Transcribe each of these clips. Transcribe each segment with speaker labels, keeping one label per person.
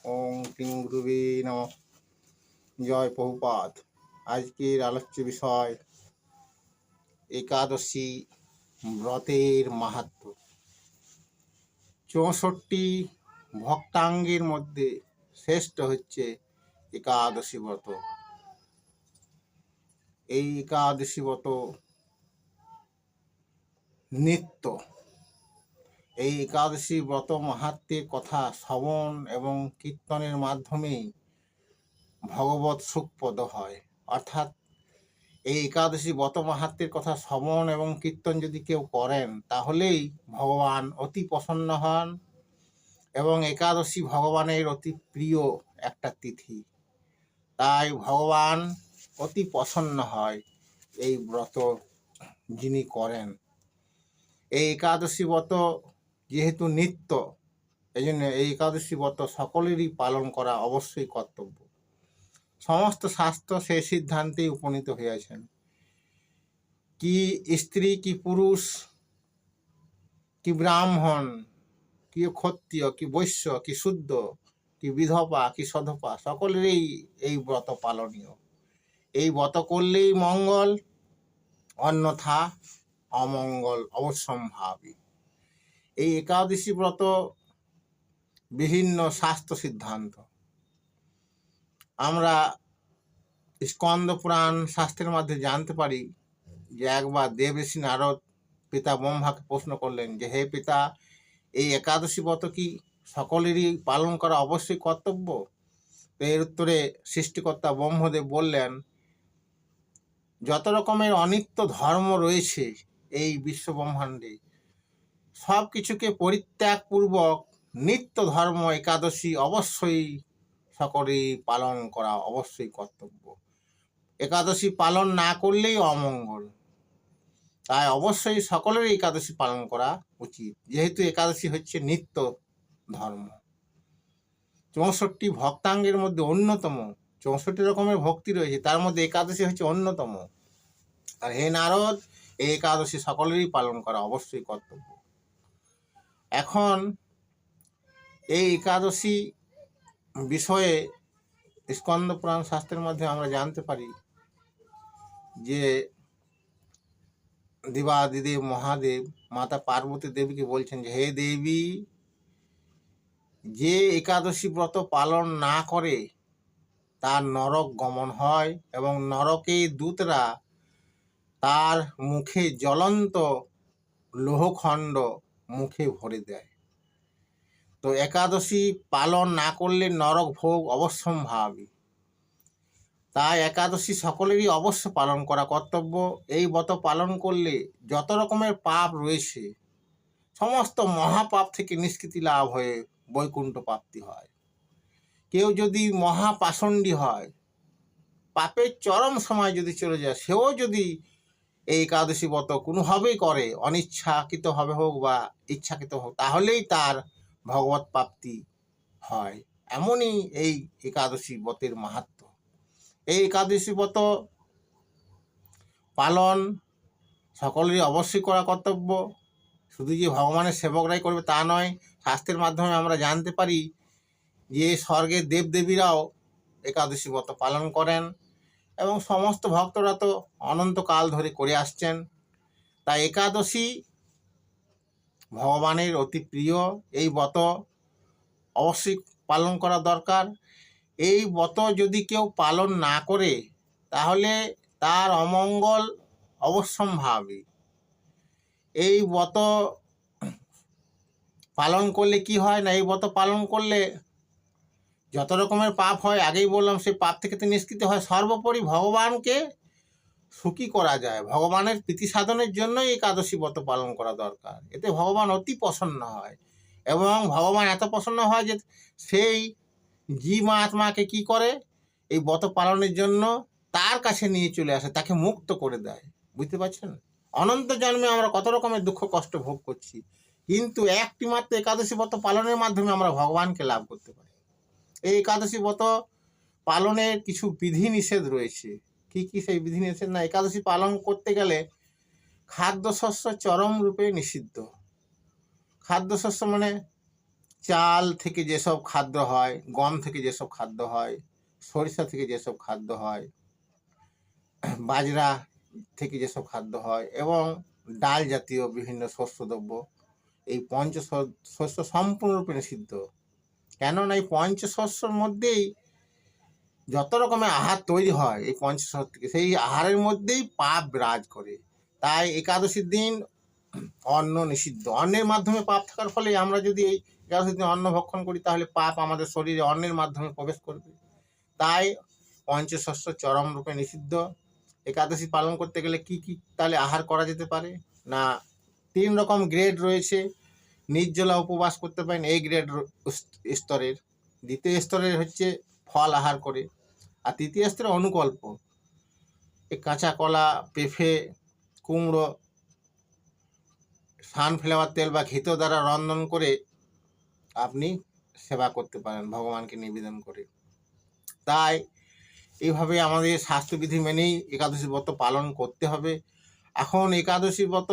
Speaker 1: ওং ক্রিং গুরুবে নমঃ। জয় প্রভুপাদ। আজকের আলোচ্য বিষয় একাদশী ব্রতের মাহাত্ম্য। 64 ভক্তাঙ্গের মধ্যে শ্রেষ্ঠ হচ্ছে একাদশী ব্রত। এই একাদশী ব্রত নিত্য। এই একাদশী ব্রত মাহাত্ম্যের কথা শ্রবণ এবং কীর্তনের মাধ্যমেই ভগবৎ সুখপদ হয়। অর্থাৎ এই একাদশী ব্রত মাহাত্ম্যের কথা শ্রবণ এবং কীর্তন যদি কেউ করেন তাহলেই ভগবান অতি প্রসন্ন হন, এবং একাদশী ভগবানের অতি প্রিয় একটা তিথি। তাই ভগবান অতি প্রসন্ন হয় এই ব্রত যিনি করেন। এই একাদশী ব্রত যেহেতু নিত্য, এই জন্য এই একাদশী ব্রত সকলেরই পালন করা অবশ্যই কর্তব্য। সমস্ত শাস্ত্র সেই সিদ্ধান্তেই উপনীত হইয়াছেন। কি স্ত্রী, কি পুরুষ, কি ব্রাহ্মণ, কি ক্ষত্রিয়, কি বৈশ্য, কি শুদ্ধ, কি বিধবা, কি সধবা, সকলেরই এই ব্রত পালনীয়। এই ব্রত করলেই মঙ্গল, অন্যথা অমঙ্গল অবশ্যম্ভাবী। এই একাদশী ব্রত বিভিন্ন শাস্ত্র সিদ্ধান্ত। আমরা স্কন্দ পুরাণ শাস্ত্রের মধ্যে জানতে পারি যে একবার দেবঋষি নারদ পিতা ব্রহ্মাকে প্রশ্ন করলেন যে, হে পিতা, এই একাদশী ব্রত কি সকলেরই পালন করা অবশ্যই কর্তব্য? তো এর উত্তরে সৃষ্টিকর্তা ব্রহ্মদেব বললেন, যত রকমের অনিত্য ধর্ম রয়েছে এই বিশ্ব ব্রহ্মাণ্ডে, সব কিছুকে পরিত্যাগপূর্বক নিত্য ধর্ম একাদশী অবশ্যই সকলেই পালন করা অবশ্যই কর্তব্য। একাদশী পালন না করলেই অমঙ্গল। তাই অবশ্যই সকলের একাদশী পালন করা উচিত, যেহেতু একাদশী হচ্ছে নিত্য ধর্ম। 64 ভক্তাঙ্গের মধ্যে অন্যতম। 64 রকমের ভক্তি রয়েছে, তার মধ্যে একাদশী হচ্ছে অন্যতম। আর হে নারদ, এই একাদশী সকলেরই পালন করা অবশ্যই কর্তব্য। এখন এই একাদশী বিষয়ে স্কন্দ পুরাণ শাস্ত্রের মধ্যে আমরা জানতে পারি যে দেবাদিদেব মহাদেব মাতা পার্বতী দেবীকে বলছেন যে, হে দেবী, যে একাদশী ব্রত পালন না করে তার নরক গমন হয়, এবং নরকে দূতরা তার মুখে জ্বলন্ত লোহখণ্ড মুখে ভরে দেয়। তো একাদশী পালন না করলে নরক ভোগ অবশ্যম্ভাবী। তাই একাদশী সকলেরই অবশ্য পালন করা কর্তব্য। এই ব্রত পালন করলে যত রকমের পাপ রয়েছে সমস্ত মহাপাপ থেকে নিষ্কৃতি লাভ হয়ে বৈকুণ্ঠ প্রাপ্তি হয়। কেউ যদি মহাপাষণ্ডী হয়, পাপের চরম সময় যদি চলে যায়, সেও যদি এই একাদশী ব্রত কোনোভাবেই করে, অনিচ্ছাকৃতভাবে হোক বা ইচ্ছাকৃত হোক, তাহলেই তার ভগবৎ প্রাপ্তি হয়। এমনই এই একাদশী ব্রতের মাহাত্ম্য। এই একাদশী ব্রত পালন সকলেরই অবশ্যই করা কর্তব্য। শুধু যে ভগবানের সেবকরাই করবে তা নয়। শাস্ত্রের মাধ্যমে আমরা জানতে পারি যে স্বর্গের দেবদেবীরাও একাদশী ব্রত পালন করেন, এবং সমস্ত ভক্তরা তো অনন্তকাল ধরে করে আসছেন। তাই একাদশী ভগবানের অতি প্রিয়। এই ব্রত অবশ্যই পালন করা দরকার। এই ব্রত যদি কেউ পালন না করে তাহলে তার অমঙ্গল অবশ্যম্ভাবী। এই ব্রত পালন করলে কি হয় না, এই ব্রত পালন করলে যত রকমের পাপ হয়, আগেই বললাম, সেই পাপ থেকে তো নিষ্কৃতি হয়। সর্বোপরি ভগবানকে সুখী করা যায়। ভগবানের প্রীতি সাধনের জন্যই একাদশী ব্রত পালন করা দরকার। এতে ভগবান অতি প্রসন্ন হয়, এবং ভগবান এত প্রসন্ন হয় যে সেই জীবাত্মাকে কি করে, এই ব্রত পালনের জন্য তার কাছে নিয়ে চলে আসে, তাকে মুক্ত করে দেয়। বুঝতে পারছেন? অনন্ত জন্মে আমরা কত রকমের দুঃখ কষ্ট ভোগ করছি, কিন্তু একটি মাত্র একাদশী ব্রত পালনের মাধ্যমে আমরা ভগবানকে লাভ করতে পারি। এই একাদশী ব্রত পালনের কিছু বিধি নিষেধ রয়েছে। কি কি সেই বিধি নিষেধ? না, একাদশী পালন করতে গেলে খাদ্যশস্য চরম রূপে নিষিদ্ধ। খাদ্যশস্য মানে চাল থেকে যেসব খাদ্য হয়, গম থেকে যেসব খাদ্য হয়, সরিষা থেকে যেসব খাদ্য হয়, বাজরা থেকে যেসব খাদ্য হয় এবং ডাল জাতীয় বিভিন্ন শস্যদ্রব্য, এই শস্য সম্পূর্ণরূপে নিষিদ্ধ। কেননা এই পঞ্চশস্যর মধ্যেই যত রকমের আহার তৈরি হয় এই পঞ্চশস্য থেকে, সেই আহারের মধ্যেই পাপ বিরাজ করে। তাই একাদশীর দিন অন্ন নিষিদ্ধ। অন্নের মাধ্যমে পাপ থাকার ফলে আমরা যদি এই একাদশীর দিন অন্ন ভক্ষণ করি তাহলে পাপ আমাদের শরীরে অন্নের মাধ্যমে প্রবেশ করবে। তাই পঞ্চশস্য চরম রূপে নিষিদ্ধ। একাদশী পালন করতে গেলে কি কি তাহলে আহার করা যেতে পারে না, 3 রকম গ্রেড রয়েছে। নির্জলা উপবাস করতে পারেন এই গ্রেড স্তরের। দ্বিতীয় স্তরের হচ্ছে ফল আহার করে। আর তৃতীয় স্তরে অনুকল্প, এই কাঁচা কলা, পেঁপে, কুমড়ো, সানফ্লাওয়ার তেল বা ঘিতো দ্বারা রন্ধন করে আপনি সেবা করতে পারেন ভগবানকে নিবেদন করে। তাই এইভাবে আমাদের স্বাস্থ্যবিধি মেনেই একাদশী ব্রত পালন করতে হবে। এখন একাদশী ব্রত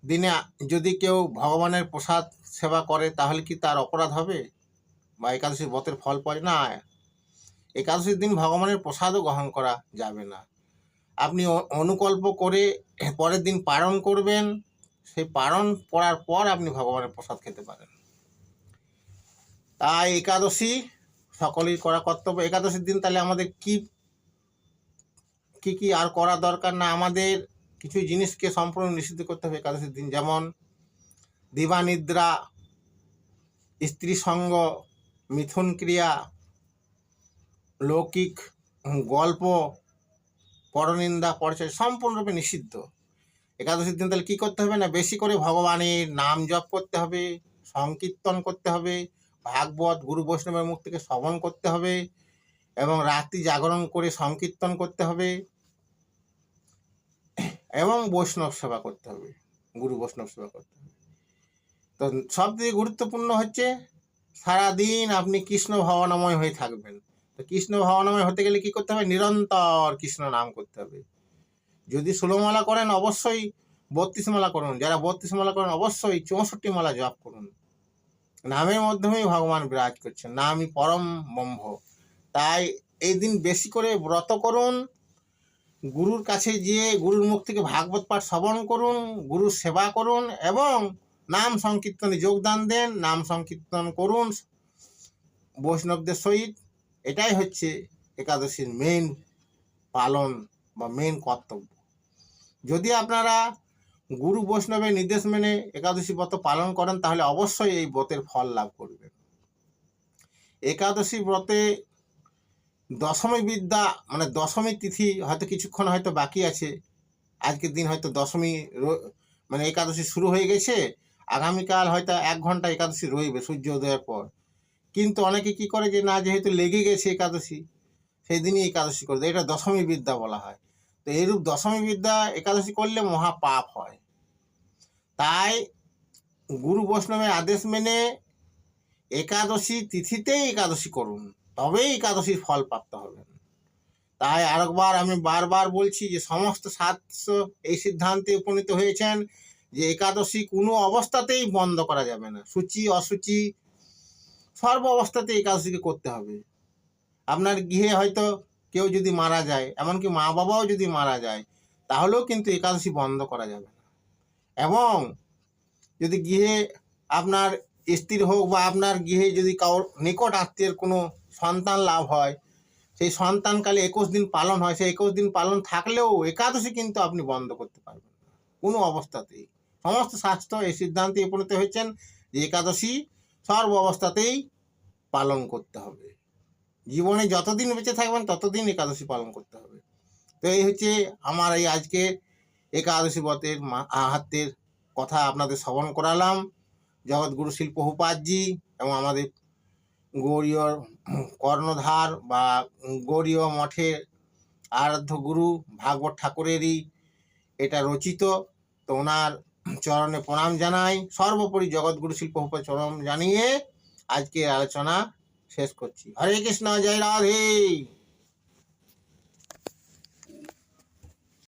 Speaker 1: দিনে যদি কেউ ভগবানের প্রসাদ সেবা করে তাহলে কি তার অপরাধ হবে বা একাদশী ব্রতের ফল পায় না? একাদশীর দিন ভগবানের প্রসাদও গ্রহণ করা যাবে না। আপনি অনুকল্প করে পরের দিন পালন করবেন, সেই পালন করার পর আপনি ভগবানের প্রসাদ খেতে পারেন। তাই একাদশী সকলেই করা কর্তব্য। একাদশীর দিন তাহলে আমাদের কি কি আর করা দরকার না, আমাদের কিছু জিনিসকে সম্পূর্ণ নিষিদ্ধ করতে হবে একাদশীর দিন। যেমন দিবানিদ্রা, স্ত্রী সঙ্গ, মিথুন ক্রিয়া, লৌকিক গল্প, পরনিন্দা, পরচয় সম্পূর্ণরূপে নিষিদ্ধ। একাদশীর দিন তাহলে কী করতে হবে না, বেশি করে ভগবানের নাম জপ করতে হবে, সংকীর্তন করতে হবে, ভাগবত গুরু বৈষ্ণবের মুখ থেকে শ্রবণ করতে হবে এবং রাত্রি জাগরণ করে সংকীর্তন করতে হবে এবং বৈষ্ণব সেবা করতে হবে, গুরু বৈষ্ণব সেবা করতে হবে। তো সবথেকে গুরুত্বপূর্ণ হচ্ছে সারাদিন আপনি কৃষ্ণ ভাবনাময় হয়ে থাকবেন। তো কৃষ্ণ ভাবনাময় হতে গেলে কী করতে হবে, নিরন্তর কৃষ্ণ নাম করতে হবে। যদি 16 মালা করেন অবশ্যই 32 মালা করুন, যারা 32 মালা করেন অবশ্যই 64 মালা জপ করুন। নামের মাধ্যমেই ভগবান বিরাজ করছেন, নামই পরম ব্রহ্ম। তাই এই দিন বেশি করে ব্রত করুন, গুরুর কাছে গিয়ে গুরুর মুখ থেকে ভাগবত পাঠ শ্রবণ করুন, গুরুর সেবা করুন এবং নাম সংকীর্তনে যোগদান দেন, নাম সংকীর্তন করুন বৈষ্ণবদের সহিত। এটাই হচ্ছে একাদশীর মেন পালন বা মেন কর্তব্য। যদি আপনারা গুরু বৈষ্ণবের নির্দেশ মেনে একাদশী ব্রত পালন করেন তাহলে অবশ্যই এই ব্রতের ফল লাভ করবেন। একাদশী ব্রতে দশমী বিদ্যা মানে দশমী তিথি হয়তো কিছুক্ষণ হয়তো বাকি আছে, আজকের দিন হয়তো দশমী মানে একাদশী শুরু হয়ে গেছে, আগামীকাল হয়তো 1 ঘন্টা একাদশী রইবে সূর্য উদয়ের পর। কিন্তু অনেকে কি করে যে না, যেহেতু লেগে গেছে একাদশী, সেই দিনই একাদশী করে দেয়, এটা দশমী বিদ্যা বলা হয়। তো এইরূপ দশমী বিদ্যা একাদশী করলে মহা পাপ হয়। তাই গুরু বৈষ্ণবের আদেশ মেনে একাদশী তিথিতেই একাদশী করুন, তবেই একাদশীর ফল প্রাপ্ত হবেন। তাই আরেকবার আমি বারবার বলছি যে সমস্ত শাস্ত্র এই সিদ্ধান্তে উপনীত হয়েছেন যে একাদশী কোনো অবস্থাতেই বন্ধ করা যাবে না। সূচি অসুচি সর্ব অবস্থাতে একাদশীকে করতে হবে। আপনার গৃহে হয়তো কেউ যদি মারা যায়, এমনকি মা বাবাও যদি মারা যায়, তাহলেও কিন্তু একাদশী বন্ধ করা যাবে না। এবং যদি গৃহে আপনার স্ত্রীর হোক বা আপনার গৃহে যদি কারোর নিকট আত্মীয়ের কোনো সন্তান লাভ হয়, সেই সন্তানকালে 21 দিন পালন হয়, সেই 21 দিন পালন থাকলেও একাদশী কিন্তু আপনি বন্ধ করতে পারবেন না কোনো অবস্থাতেই। সমস্ত শাস্ত্র এই সিদ্ধান্তে উপনীত হয়েছেন যে একাদশী সর্ব অবস্থাতেই পালন করতে হবে। জীবনে যতদিন বেঁচে থাকবেন ততদিন একাদশী পালন করতে হবে। তো এই হচ্ছে আমার এই আজকে একাদশী ব্রতের মাহাত্ম্যের কথা আপনাদের শ্রবণ করালাম। জগৎগুরু শিল প্রভুপাদজি এবং আমাদের গৌড়ীয় কর্ণধার বা গৌড়ীয় মঠের আরাধ্য গুরু ভাগবত ঠাকুরেরই এটা রচিত। তো ওনার চরণে প্রণাম জানাই। সর্বোপরি জগৎগুরু শিল প্রভুপাদ চরণ জানিয়ে আজকে আলোচনা শেষ করছি। হরে কৃষ্ণ, জয় রাধে।